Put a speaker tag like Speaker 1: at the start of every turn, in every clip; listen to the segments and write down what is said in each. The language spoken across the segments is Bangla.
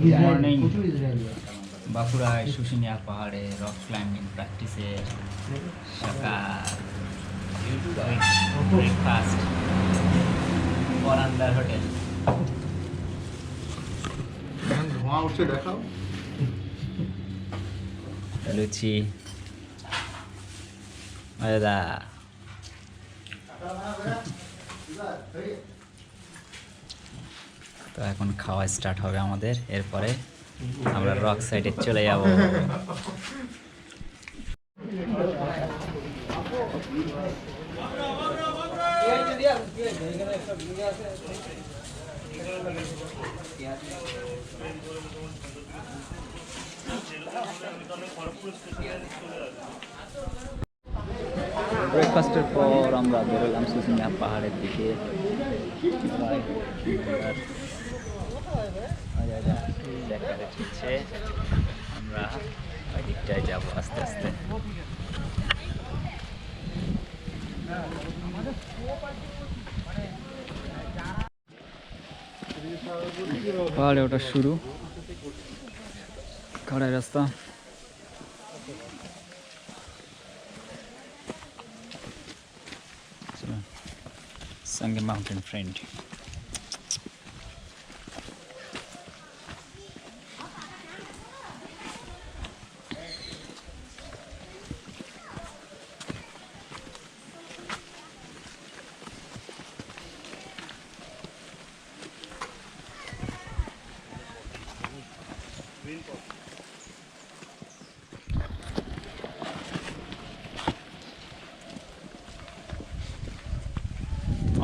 Speaker 1: Good morning. বাঁকুড়ায় শুশুনিয়া পাহাড়ে রক ক্লাইম্বিং প্র্যাকটিসের সকাল ব্রেকফাস্ট পরান্দার হোটেল।
Speaker 2: ধোঁয়া উঠছে দেখাও।
Speaker 1: লুচি দাদা তো এখন খাওয়া স্টার্ট হবে আমাদের, এরপরে আমরা রক সাইডে চলে যাব। ব্রেকফাস্টের পর আমরা বেরোলাম শুশুনিয়া পাহাড়ের দিকে। আমরা ওই দিকটায় যাবো আস্তে আস্তে। পাহাড়ে ওটা শুরু, খাড়াই রাস্তা। Sangye Mountain friend.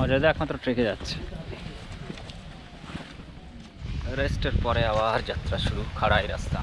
Speaker 1: অযোধ্যা একমাত্র ট্রেকে যাচ্ছে, রেস্টের পরে আবার যাত্রা শুরু, খাড়াই রাস্তা।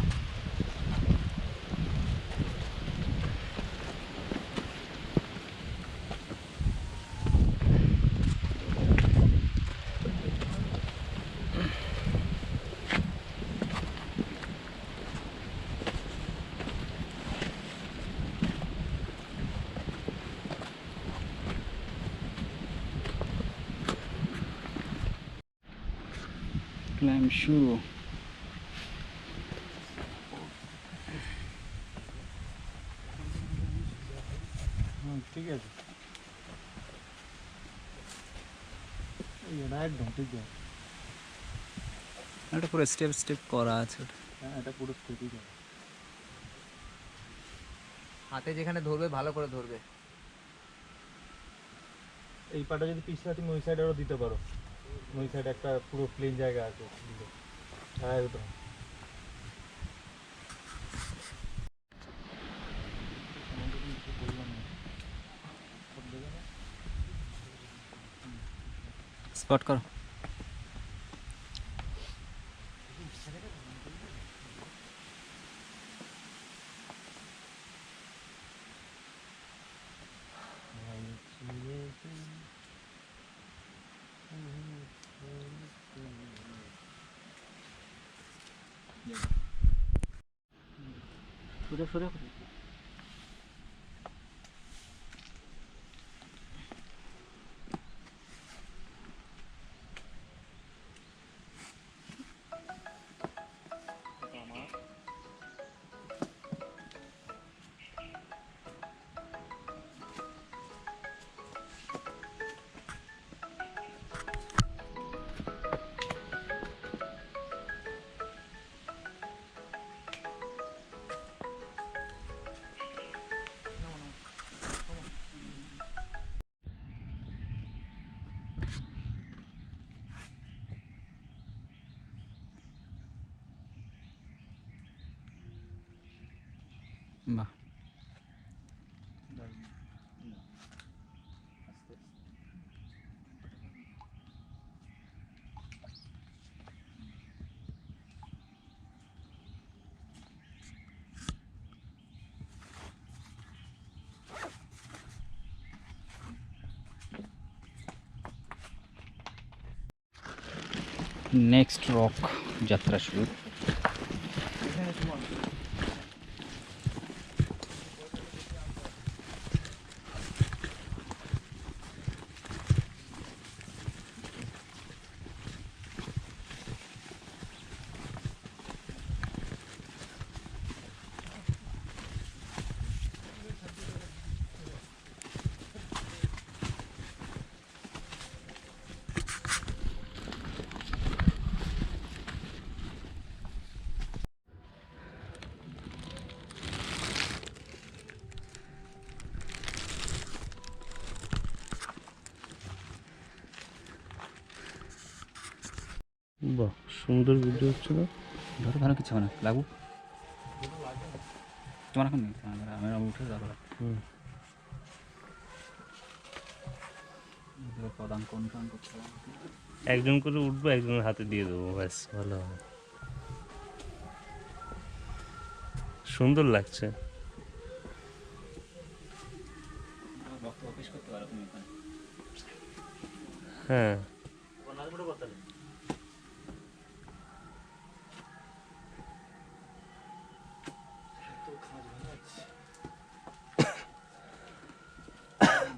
Speaker 1: ক্লাইম শুরু।
Speaker 2: ঠিক আছে, একদম ঠিক আছে।
Speaker 1: এটা পুরো স্টেপ স্টেপ করা আছে।
Speaker 2: হ্যাঁ, এটা পুরো স্টেপই করা।
Speaker 3: হাতে যেখানে ধরবে ভালো করে ধরবে।
Speaker 2: এই পাটা যদি পিছলা তুমি ওই সাইডেও দিতে পারো, ওই সাইডে একটা পুরো প্লেন জায়গা আছে। হ্যাঁ একদম।
Speaker 1: স্পট করো। বাহ, নেক্সট রক যাত্রা শুরু।
Speaker 4: বাহ, সুন্দর ভিডিও হচ্ছে না?
Speaker 1: ধরো ধরো কিছু হবে না, লাগু তোমার এখন নেই, আমি উঠে তারপরে
Speaker 4: হুম।
Speaker 1: প্রদান কনফার্ম করতে হবে।
Speaker 4: একজন করে উঠবো, একজনের হাতে দিয়ে দেবো, ব্যাস ভালো হবে। সুন্দর লাগছে।
Speaker 1: রক্ত অফিস করতে পারো তুমি এখানে।
Speaker 4: হ্যাঁ,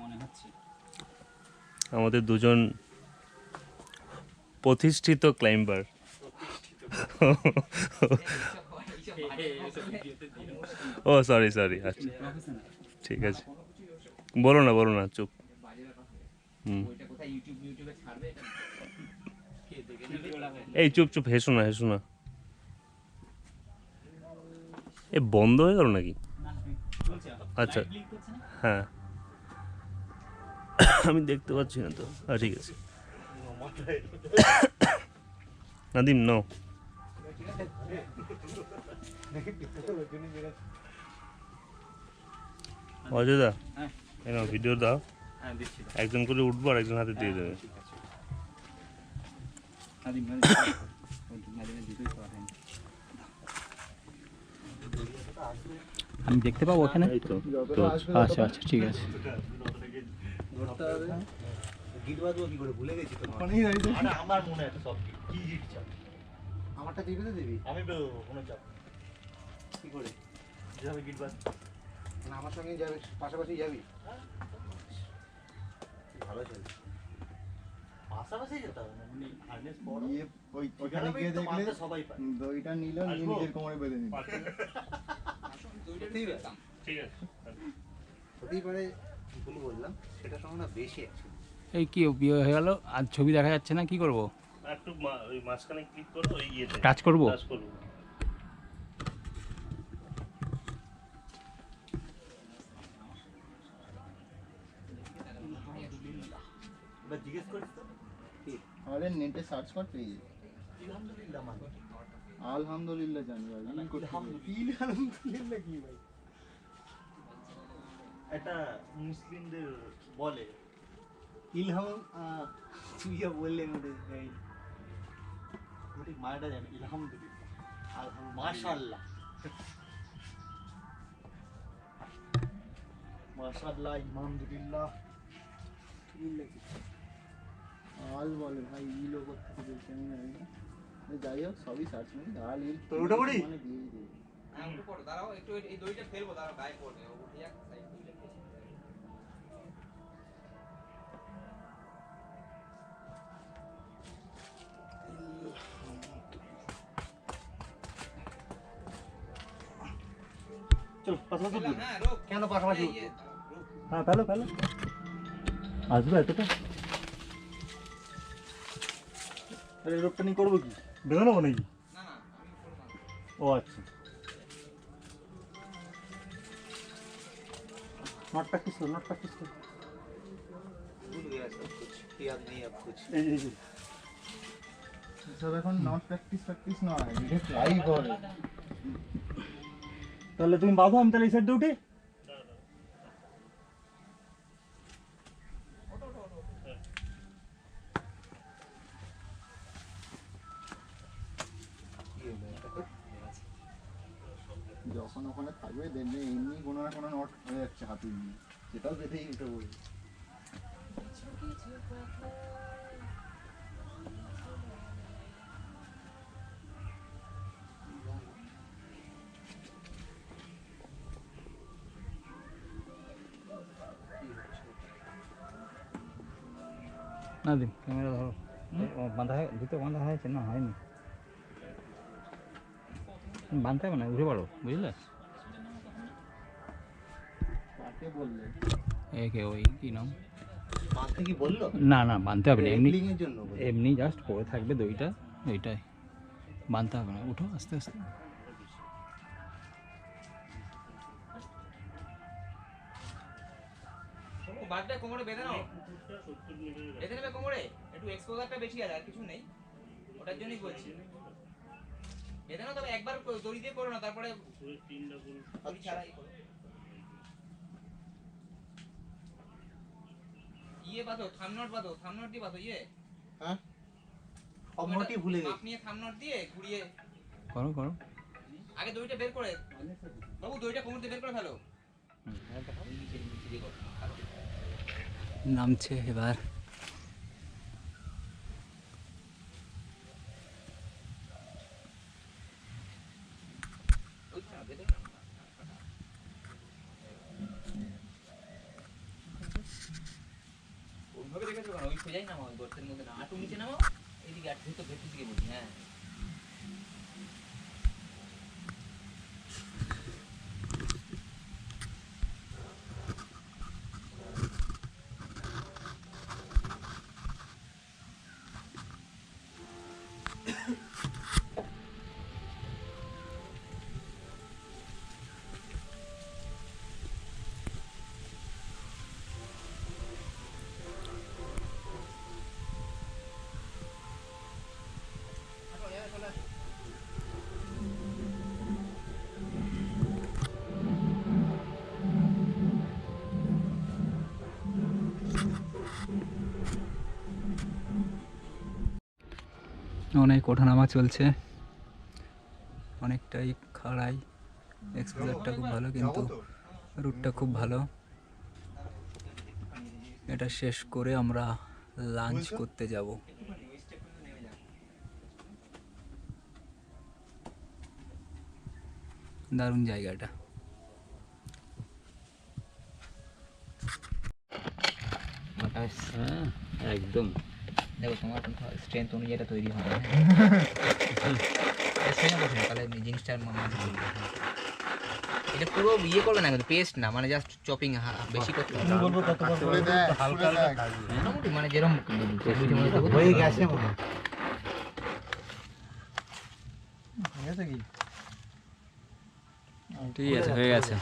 Speaker 1: মনে হচ্ছে
Speaker 4: আমাদের দুজন প্রতিষ্ঠিত ক্লাইম্বার। ও সরি সরি, আচ্ছা ঠিক আছে, বলো না চুপ। হুম, এই চুপ চুপ, হেসো না। এ বন্ধ হয়ে গেল নাকি? আচ্ছা, হ্যাঁ আমি দেখতে পাচ্ছি না তো। ঠিক আছে, নাদিম নো। অজয় দা,
Speaker 1: হ্যাঁ
Speaker 4: এনাও ভিডিও দাও,
Speaker 1: হ্যাঁ দিচ্ছি তো।
Speaker 4: একজন করে উঠবো আর একজন হাতে দিয়ে দেবে।
Speaker 1: ঠিক আছে। নাদিম নাদিমের দুটোই করা হয়নি। আমি দেখতে পাবো ওখানে?
Speaker 4: এই তো তো
Speaker 1: আচ্ছা আচ্ছা ঠিক আছে।
Speaker 2: আমার মনে আছে সব কি হিট চাপ
Speaker 3: আমারটা দিবি তো দিবি
Speaker 2: আমি বেরোবো কোনো চাপ
Speaker 3: কি করে
Speaker 2: যেভাবে গিট বাজ
Speaker 3: না আমার সঙ্গে যাবি, পাশাপাশি যাবি? ভালো চলছে।
Speaker 2: পাশাপাশি যেতে হবে না মানে হার্নেস বড়
Speaker 5: গিয়ে ওইখানে গিয়ে দেখলে
Speaker 2: সবাই পায়
Speaker 5: দইটা নিল, নিয়ে
Speaker 2: আসবো?
Speaker 5: নিজের কোমরে বেঁধে নিল।
Speaker 3: সত্যিই ব্যাপার।
Speaker 4: ঠিক আছে।
Speaker 3: হতেই পারে, ভুল বললাম, সেটা সঙ্গে না বেশি আছে।
Speaker 1: এই কি বিয়ে হয়ে গেল, আর ছবি দেখা যাচ্ছে না, কি করব?
Speaker 4: একটু ওই মাঝখানে ক্লিক করো, ওই ইয়েতে
Speaker 1: টাচ করব?
Speaker 4: টাচ করবো।
Speaker 2: বা জিজ্ঞেস করিস তো
Speaker 5: আরে নেটে সার্চ কর পেয়ে যাবে।
Speaker 2: আলহামদুলিল্লাহ মানে
Speaker 5: আলহামদুলিল্লাহ জানি ভাই, ই করতে হবে।
Speaker 2: আলহামদুলিল্লাহ কি ভাই এটা মুসলিমদের বলে ইলহাম তুই যা বললে ওদের ওটি মায়েরা জানে আলহামদুলিল্লাহ মাশাআল্লাহ মাশাআল্লাহ আলহামদুলিল্লাহ
Speaker 5: আল বলে ভাই, ইল ও করতে বলছে, আমি জানি না। যাই হোক, সবই সার্চ নেই, আল ইল
Speaker 2: তো ওটা পড়ি?
Speaker 5: মানে দিয়েই দেবে।
Speaker 3: হ্যাঁ উঠে পড়ো, দাঁড়াও একটু, এই দইটা ফেলবো, দাঁড়াও গায়ে পড়বে, ও উঠে যাক সাইড দিয়ে।
Speaker 2: চল পাশাপাশি উঠবি।
Speaker 3: হ্যাঁ রোক,
Speaker 2: কেন পাশাপাশি
Speaker 3: এই,
Speaker 2: উঠবো?
Speaker 3: রোক।
Speaker 2: হ্যাঁ ফেলো ফেলো আসবে এতটা আরে রোগটা নিয়ে করবো কি বেরো নেবো নাকি
Speaker 3: না না আমি করবো না।
Speaker 2: ও আচ্ছা নট প্র্যাকটিস করো
Speaker 3: भूल गया सब कुछ, याद नहीं अब कुछ।
Speaker 2: এই যে
Speaker 5: সব এখন নট প্র্যাকটিস নয়, ডিরেক্ট লাইভ হবে।
Speaker 2: তাহলে তুমি বাঁধো, আমি তাহলে এই সাইড দিয়ে উঠি
Speaker 5: যখন ওখানে থাকবে দেখবে এমনি কোনো না কোনো নট হয়ে যাচ্ছে হাতে নিয়ে, সেটাও বেঁধেই উঠে বলবে।
Speaker 1: নাদিম ক্যামেরা ধরো। বাঁধা দুটো বাঁধা হয়েছে না, হয়নি। বাঁধতে হবে না, উঠে পড়ো, বুঝলে?
Speaker 5: কাকে বললে?
Speaker 1: একে ওই কি নাম,
Speaker 3: বাঁধতে কি বললো?
Speaker 1: না না বাঁধতে হবে না, এমনি
Speaker 3: রেগলিং এর জন্য বললো।
Speaker 1: এমনি জাস্ট পড়ে থাকবে দইটা, ওইটাই বাঁধতে হবে না। উঠো আস্তে আস্তে।
Speaker 3: ও বাঁধটা কোমরে বেঁধে নাও, বেঁধে নেবে কোমরে, একটু এক্সপোজারটা বেশি আছে, আর কিছু নেই। ওটার জন্যই বলছি এটা না, তবে একবার দড়ি দিয়ে করো না, তারপরে দড়ি ছাড়াই করো। ইয়ে বাঁধো, থামনট বাঁধো, থামনট দিয়ে বাঁধো ইয়ে।
Speaker 5: হ্যাঁ
Speaker 3: থামনটই ভুলে গেছি। মাপ নিয়ে থামনট দিয়ে ঘুরিয়ে
Speaker 1: করো করো।
Speaker 3: আগে দড়িটা বের করে বাবু, দড়িটা কোমর দিয়ে বের করে ফেলো। নিচে দিয়ে করো।
Speaker 1: নামছে এবার।
Speaker 3: ওই থামো, বেঁধে নাও। ওইভাবে রেখেছো কেন? ওই সোজাই নামাও, ওই গর্তের মধ্যে না, হাঁটু নিচে নামাও, এদিকে আর ভেতর ভেতর দিকে বলি। হ্যাঁ
Speaker 1: অনেক ওঠানামা চলছে, অনেকটাই খাড়াই। এক্সপোজারটা খুব ভালো, কিন্তু রুটটা খুব ভালো। এটা শেষ করে আমরা লাঞ্চ করতে যাব। দারুণ জায়গাটা। হ্যাঁ একদম।
Speaker 3: দেখো তোমার স্ট্রেংথ অনুযায়ী এটা তৈরি হবে। তাহলে জিনিসটার এটা পুরো ইয়ে করবে না, কিন্তু পেস্ট না, মানে জাস্ট চপিং বেশি করতে হবে। মোটামুটি মানে যেরকম হয়ে গেছে
Speaker 1: ঠিক আছে, হয়ে গেছে।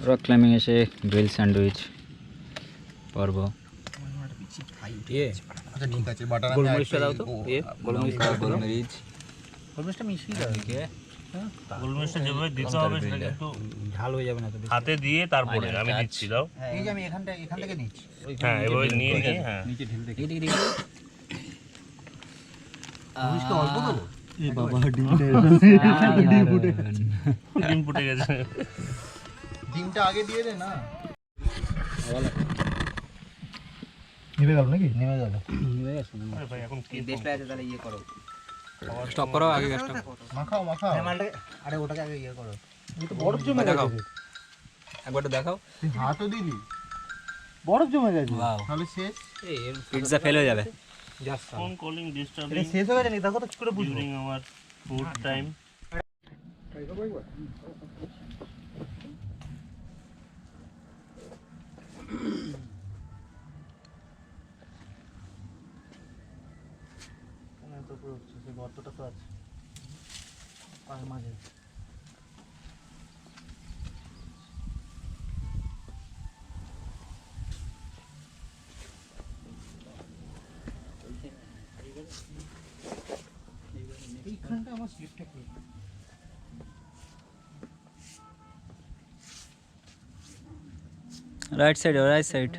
Speaker 1: রক ক্লাইম্বিং এসে গ্রিল স্যান্ডউইচ পর্ব।
Speaker 5: ঠিক আছে বাটার
Speaker 1: গোলমরিচটা দাও তো, গোলমরিচ
Speaker 2: গোলমরিচটা মিশিয়ে দাও।
Speaker 4: গোলমরিচটা যেভাবে দিতে হবে সেটা কিন্তু
Speaker 1: ঝাল হয়ে যাবে না তো?
Speaker 4: হাতে দিয়ে তারপরে আমি দিচ্ছি, দাও।
Speaker 3: এই যে আমি এখান থেকে নিচ্ছি।
Speaker 4: হ্যাঁ এভাবে নিয়ে নিয়ে, হ্যাঁ
Speaker 1: নিচে ঢেল দেখি।
Speaker 5: গোলমরিচটা অল্প দেবো।
Speaker 1: এ বাবা,
Speaker 4: ডিম ফুটে গেছে।
Speaker 5: ডিমটা আগে দিয়ে দে না।
Speaker 2: নেমে গেল নাকি? নেমে গেল।
Speaker 4: আরে ভাই এখন কি
Speaker 3: দেশটা আছে, তাহলে ইয়ে করো।
Speaker 1: স্টপ করো, আগে স্টপ করো।
Speaker 5: মাখাও মাখাও।
Speaker 3: আরে ওটাকে আগে ইয়ে করো।
Speaker 2: এই তো বরফ জমে
Speaker 1: দেখাও,
Speaker 2: গেছে।
Speaker 1: একবার দেখাও।
Speaker 5: তুই হাতও দিবি
Speaker 2: বরফ জমে গেছে।
Speaker 1: ওয়াও,
Speaker 5: তাহলে শেষ।
Speaker 1: পিৎজা ফেল হয়ে যাবে।
Speaker 4: ফোন কলিং
Speaker 2: এটা
Speaker 4: ডিস্টার্বিং
Speaker 2: শেষ হয়ে গেছে নাকি? দেখো তো কি করে বুঝবো?
Speaker 4: During our food time.
Speaker 2: তো পুরো সেই গর্তটা তো আছে পায়ের মাঝে। এইখানটা আমার স্লিপটা কি?
Speaker 1: Right side, right side.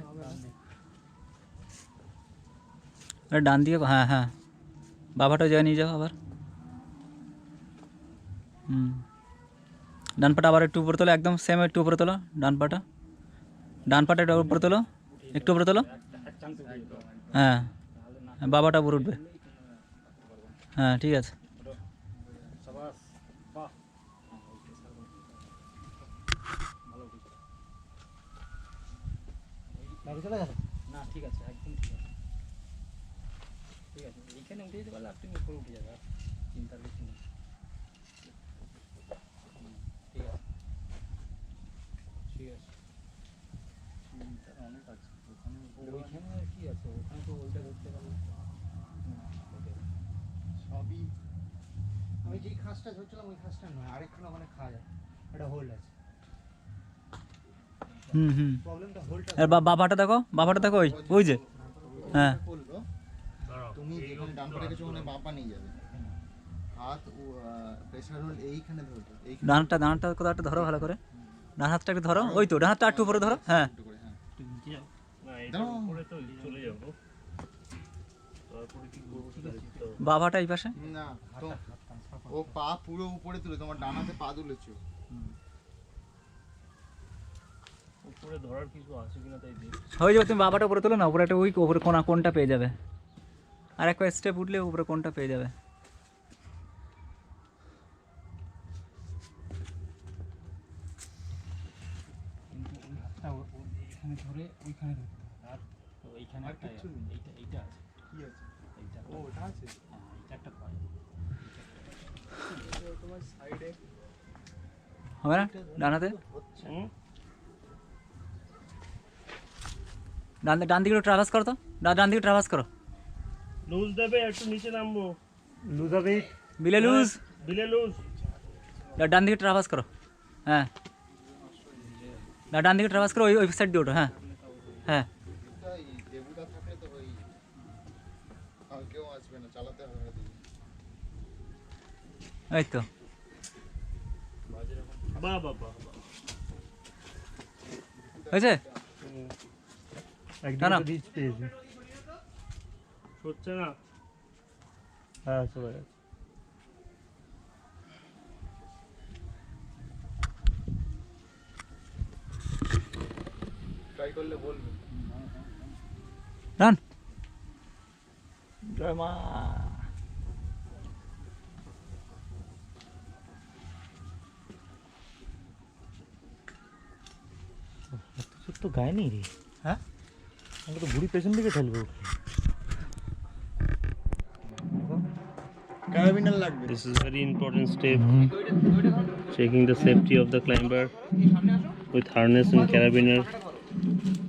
Speaker 1: আরে ডান দিকে, হ্যাঁ হ্যাঁ, বাবাটা জায়গায় নিয়ে যাও আবার। ডান পাটা আবার একটু উপরে তোলো, একদম সেম একটু উপরে তোলো। ডান পাটা একটু উপরে তোলো, একটু উপরে তোলো। হ্যাঁ, বাবাটা উপরে উঠবে। হ্যাঁ ঠিক আছে।
Speaker 2: নাকি চলে গেছে?
Speaker 1: না ঠিক আছে, একদম ঠিক আছে, ঠিক আছে। এখানে উঠে যেতে পারলে আপনি উপরে উঠে যাবে, আর চিন্তার কিছু নেই। ঠিক আছে, ঠিক আছে। চিন্তার অনেক আছে ওখানে। ওইখানে আর কি আছে, ওখানে তো ওইটা ধরতে পারলে
Speaker 5: সবই
Speaker 2: আমি যেই খাসটা ধরছিলাম ওই খাসটা নয়, আরেকখানে ওখানে খাওয়া যায়, একটা হোল্ড আছে। প্রবলেমটা হোল্ডটা।
Speaker 1: আর বাবাটা দেখো, বাবাটা দেখো, ওই ওই যে, হ্যাঁ
Speaker 5: করলো। তুমি যেখানে ডান পা রেখেছো ওখানে বাঁ পা নিয়ে যাবে, হাত ও প্রেসার হোল্ড এইখানে ধরবে, এইখানে
Speaker 1: ডানটা কোথাও একটা ধরো ভালো করে, ডান হাতটা একটু ধরো, ওই তো ডান হাতটা একটু উপরে ধরো, হ্যাঁ
Speaker 5: একটু করে, হ্যাঁ
Speaker 4: না এটার উপরে তো চলে যাবো, তারপরে কি করবো সেটা দেখতে হবে।
Speaker 1: বাবাটা এই পাশে,
Speaker 5: না তো ও পা পুরো উপরে তুলে, তোমার ডান হাতে পা তুলেছো।
Speaker 4: উপরে ধরার কিছু আছে কিনা তাই দেখি।
Speaker 1: হয়ে যাবে, তুমি বাবাটা উপরে তোলো না, উপরে একটা উইক, উপরে কোনটা পেয়ে যাবে, আর একটা স্টেপ উঠলে উপরে কোনটা পেয়ে যাবে।
Speaker 2: এখানে ধরে ওইখানে ধরতে হবে, আর এইখানে
Speaker 5: আর কিচ্ছু নেই।
Speaker 2: এইটা আছে,
Speaker 5: কি আছে?
Speaker 2: এইটা
Speaker 5: ও ওটা আছে
Speaker 2: এইটা একটা পাই।
Speaker 5: তোমার সাইডে
Speaker 1: হবে না ডান হাতে,
Speaker 4: হুম?
Speaker 1: ডান দিকে ট্রাভার্স করো তো, ডান দিকে ট্রাভার্স করো,
Speaker 4: লুজ দেবে, একটু নিচে নামবো। লুজ হবে,
Speaker 1: বিলে লুজ,
Speaker 4: বিলে লুজ।
Speaker 1: ডান দিকে ট্রাভার্স করো, হ্যাঁ ডান দিকে ট্রাভার্স করো, ওই সাইড দিয়ে ওঠো, হ্যাঁ হ্যাঁ
Speaker 5: এই দেবুদা থাকলে তো ওই আর কেউ আসবে না, চালাতে হবে না দিদি।
Speaker 1: এই তো,
Speaker 4: বাহ বাহ বাহ,
Speaker 1: হয়েছে, না না
Speaker 4: রিচ পেয়েছি। হচ্ছে না, হ্যাঁ চলে যাচ্ছে।
Speaker 5: ট্রাই করলে বলবে।
Speaker 1: রান, জয় মা,
Speaker 2: তো গায়ে নেই রে,
Speaker 1: হ্যাঁ
Speaker 2: আমরা তো ঘুড়ি পেছন দিকে ঠেলবো।
Speaker 5: ক্যারাবিনার লাগবে।
Speaker 4: This is very important step. Checking the safety of the climber with harness and carabiner.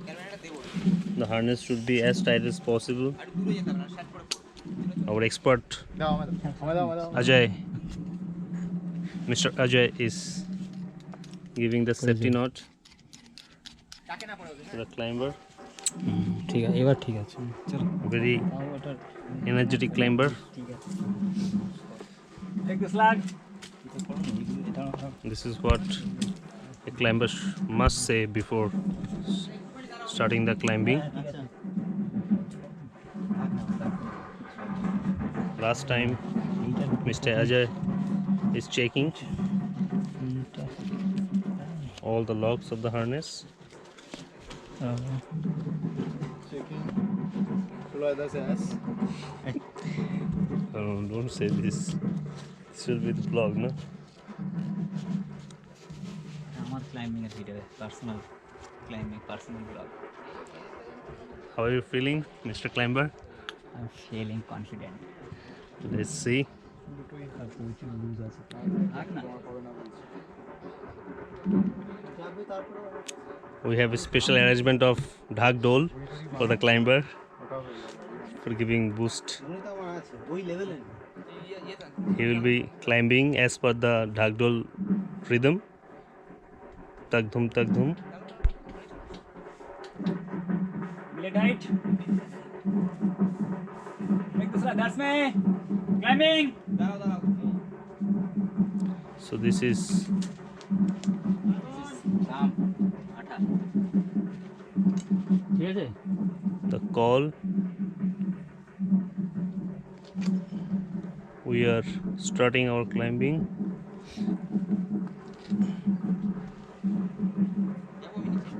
Speaker 3: ক্যামেরাটা দেবো,
Speaker 4: The harness should be as tight as possible.
Speaker 3: আর দূরে যেতে হবে না, শার্ট পরে পড়বে।
Speaker 4: Our expert
Speaker 5: দাও আমাদের, আমাদের
Speaker 4: Ajay, Mr. Ajay is giving the safety knot
Speaker 3: টাকে না পড়ে ওদের,
Speaker 4: to the climber.
Speaker 2: ঠিক আছে, এবার ঠিক আছে, চলো।
Speaker 4: Very energetic climber.
Speaker 1: take the slag,
Speaker 4: This is what a climber must say before starting the climbing. Last time, Mr. Ajay is checking all the locks of the harness.
Speaker 5: Checking ফ্লোয়াদাস অ্যাস।
Speaker 4: Don't say this. This will be the vlog, no?
Speaker 1: আমার ক্লাইম্বিং এর video, personal climbing, personal vlog,
Speaker 4: How are you feeling, Mr. Climber?
Speaker 1: I am feeling confident.
Speaker 4: Let's see.
Speaker 5: দুটোই
Speaker 2: লুজ আছে।
Speaker 1: থাক না,
Speaker 5: তোমার হবে না বলছি। যাবে তারপরে
Speaker 4: We have a special arrangement of dhak dol for the climber
Speaker 5: ওটা হয়ে যাবে।
Speaker 4: for giving boost.
Speaker 5: তো আমার আছে ওই লেভেলে।
Speaker 4: He will be climbing as per the dhak dol rhythm. Tak dhum tak dhum.
Speaker 1: বিলে tight, take the slag, that's me, climbing,
Speaker 3: দাঁড়াও দাঁড়াও।
Speaker 4: So this is
Speaker 1: নাম আটা, ঠিক আছে,
Speaker 4: the call. We are starting our climbing.
Speaker 3: যাবো আমি নিচে।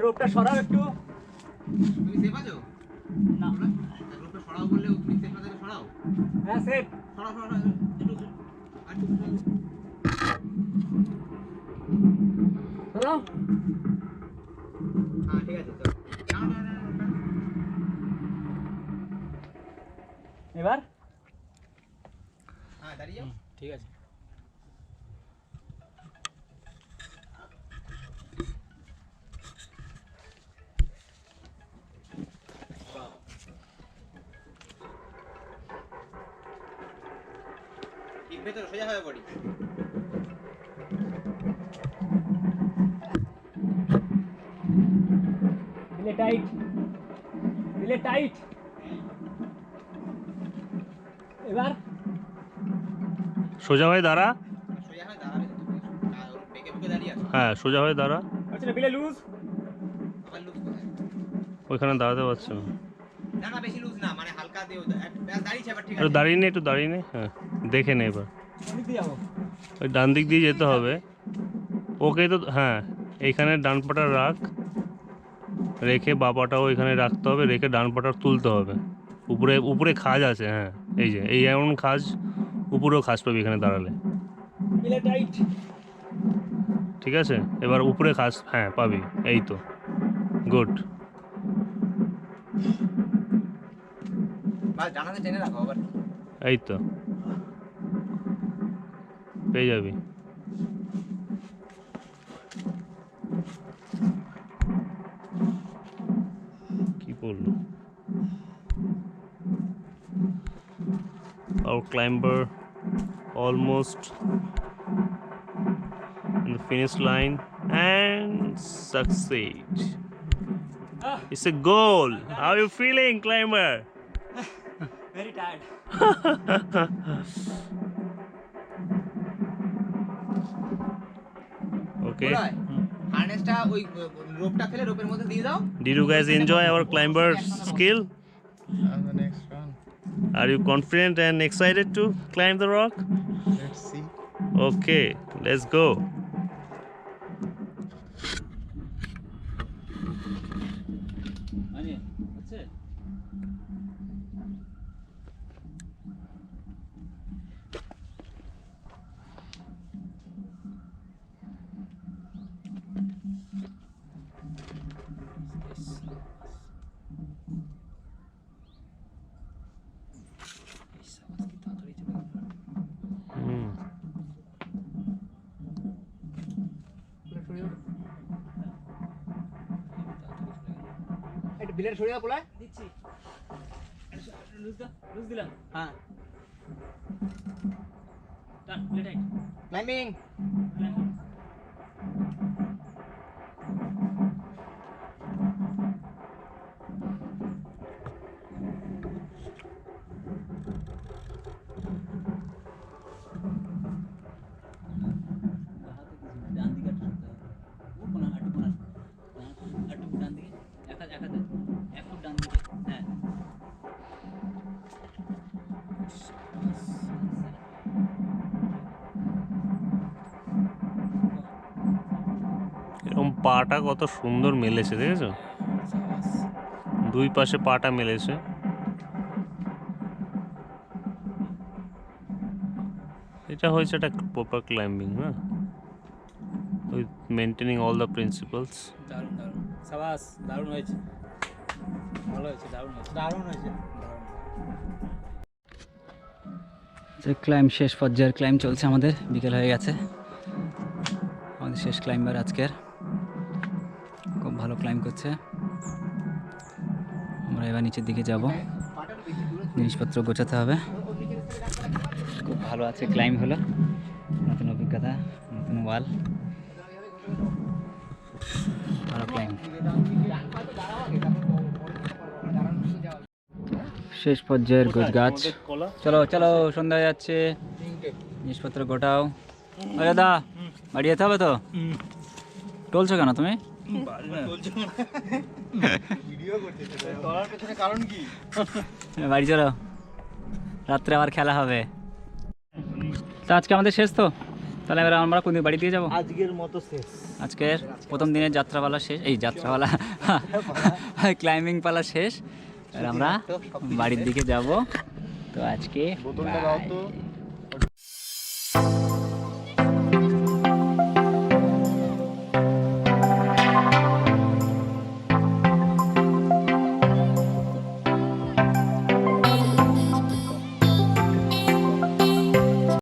Speaker 1: রোপটা সরাও একটু।
Speaker 3: তুমি সেফ আছো?
Speaker 1: না
Speaker 3: রোপটা সরাও বললে তুমি সেফ না, সরাও
Speaker 1: হ্যাঁ সেট
Speaker 3: সরাও সরাও একটু আর একটু সরাও।
Speaker 1: সরাও।
Speaker 3: হ্যাঁ ঠিক আছে, চলো। না না না না,
Speaker 1: এবার
Speaker 3: হ্যাঁ দাঁড়িয়ে যাও।
Speaker 1: ঠিক আছে।
Speaker 3: ঠিক ভেতরে সোজা হবে বডি।
Speaker 1: দিলে টাইট, দিলে টাইট। এবার
Speaker 4: সোজা হয়ে দাঁড়া।
Speaker 3: সোজা হয়ে দাঁড়াবে তুমি, আর বেঁকে বুকে দাঁড়িয়ে আছো।
Speaker 4: হ্যাঁ সোজা হয়ে দাঁড়া।
Speaker 1: আচ্ছা বিলে লুজ।
Speaker 3: আবার লুজ কোথায়?
Speaker 4: ওইখানে দাঁড়াতে পারছো না।
Speaker 3: না না বেশি লুজ না, মানে হালকা দিও, দাঁড়িয়েছে এবার ঠিক
Speaker 4: একটু
Speaker 3: আছে।
Speaker 4: দাঁড়িয়ে নে, একটু দাঁড়িয়ে নে। হ্যাঁ দেখে নে এবার।
Speaker 1: আমি দিয়ে যাবো।
Speaker 4: ওই ডান দিক দিয়ে যেতে হবে। ওকে তো হ্যাঁ, এইখানে ডান পাটা রাখ, রেখে বাপাটাও এখানে রাখতে হবে, রেখে ডান পাটা তুলতে হবে। উপরে উপরে খাজ আছে, হ্যাঁ এই যে এই এমন খাজ, উপরেও খাজ পাবি এখানে দাঁড়ালে।
Speaker 1: বিলে টাইট।
Speaker 4: ঠিক আছে, এবার উপরে খাজ হ্যাঁ পাবি, এই তো গুড।
Speaker 3: বাস ডানাতে টেনে রাখো আবার।
Speaker 4: এই তো পেয়ে যাবি। কি বললো? Our climber almost in the finish line and succeed. It's a goal. How are you feeling, climber?
Speaker 1: Very tired.
Speaker 4: Okay.
Speaker 3: হার্নেসটা ওই রোপটা ফেলে রোপের মধ্যে দিয়ে দাও।
Speaker 4: Did you guys enjoy our climber skill?
Speaker 5: And the next one,
Speaker 4: Are you confident and excited to climb the rock?
Speaker 5: let's see.
Speaker 4: Okay, let's go.
Speaker 1: মানে হচ্ছে
Speaker 4: Hmm.
Speaker 3: একটু বিলের সরিয়ে দাও পোলায়।
Speaker 1: দিচ্ছি। লুজ দা, লুজ দিলাম।
Speaker 3: হ্যাঁ
Speaker 1: ডান, বিলে টাইট।
Speaker 3: ক্লাইম্বিং।
Speaker 1: ডান দিকে একটু সরতে হবে। ও কোনা আটু কোনা। আটু ডান দিকে। এক হাত এক ফুট ডান দিকে। হ্যাঁ।
Speaker 4: এরকম পাটা কত সুন্দর মেলেছে দেখেছো? দুই পাশে পাটা মেলেছে। এটা হয়েছে একটা প্রপার ক্লাইম্বিং, না? With maintaining all the principles.
Speaker 1: দারুণ দারুণ, সাবাস, দারুণ হয়েছে, ভালো হয়েছে, দারুণ হয়েছে, দারুণ হয়েছে, যে ক্লাইম শেষ পর্যায়ের ক্লাইম চলছে আমাদের, বিকেল হয়ে গেছে, আমাদের শেষ ক্লাইম্বার আজকের, খুব ভালো ক্লাইম করছে। আমরা এবার নিচের দিকে যাব, জিনিসপত্র গোছাতে হবে। খুব ভালো আছে ক্লাইম হলো, নতুন অভিজ্ঞতা, নতুন ওয়াল, ভালো ক্লাইম। শেষ পর্যায়ের গাছ। চলো চলো, সন্ধ্যা হয়ে যাচ্ছে, জিনিসপত্র গোটাও। আরে দা, বাড়ি যেতে হবে তো? টলছো কেন তুমি? বাড়ি চলো, রাত্রে আবার খেলা হবে। তো আজকে আমাদের শেষ তো, তাহলে এবার আমরা কোন দিন বাড়ি দিয়ে যাবো?
Speaker 2: আজকের মতো শেষ।
Speaker 1: আজকের প্রথম দিনের যাত্রাপালা শেষ, এই যাত্রাপালা ক্লাইম্বিং পালা শেষ, আর আমরা বাড়ির দিকে যাব। তো আজকে
Speaker 5: বোতলটা দাও তো।